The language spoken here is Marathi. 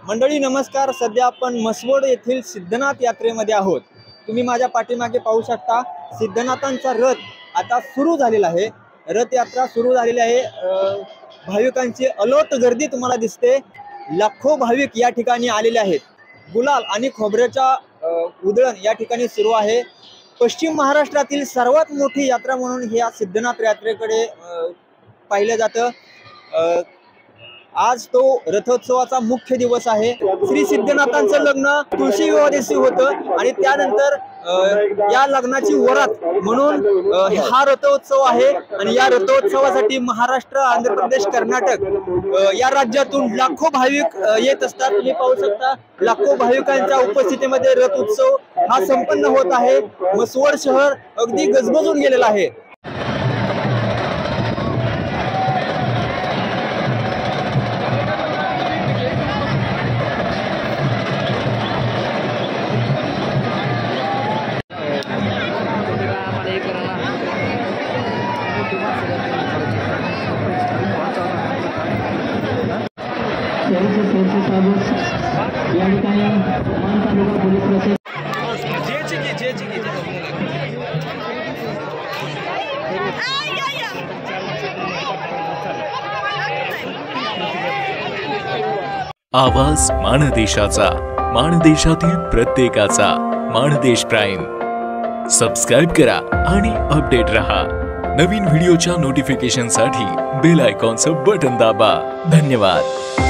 मंडळी नमस्कार। सध्या आपण मसवड येथील सिद्धनाथ यात्रेमध्ये आहोत। तुम्ही माझ्या पाठीमागे पाहू शकता सिद्धनाथांचा रथ आता सुरू झालेला आहे। रथ यात्रा सुरू झालेली आहे। भाविकांची अलोट गर्दी तुम्हाला दिसते। लाखो भाविक या ठिकाणी आलेले आहेत। गुलाल आणि खोबऱ्याचा उधळण या ठिकाणी सुरू आहे। पश्चिम महाराष्ट्रातील सर्वात मोठी यात्रा म्हणून या सिद्धनाथ यात्रेकडे पाहिलं जातं। आज तो रथोत्सवाचा मुख्य दिवस आहे। श्री सिद्धनाथांचं लग्न तुळशी विवाह दिवशी होतं आणि त्यानंतर या लग्नाची वरात म्हणून हा रथोत्सव आहे। आणि या रथोत्सवासाठी महाराष्ट्र, आंध्र प्रदेश, कर्नाटक या राज्यातून लाखो भाविक येत असतात। तुम्ही पाहू शकता लाखो भाविकांच्या उपस्थितीमध्ये रथ उत्सव हा संपन्न होत आहे। मसवड शहर अगदी गजबजून गेलेलं आहे। आवाज माणदेशाचा, माणदेशातील प्रत्येकाचा, माणदेश प्राईम। सबस्क्राइब करा आणि अपडेट रहा। नवीन व्हिडिओच्या नोटिफिकेशनसाठी बेल आयकॉनचं बटन दाबा। धन्यवाद।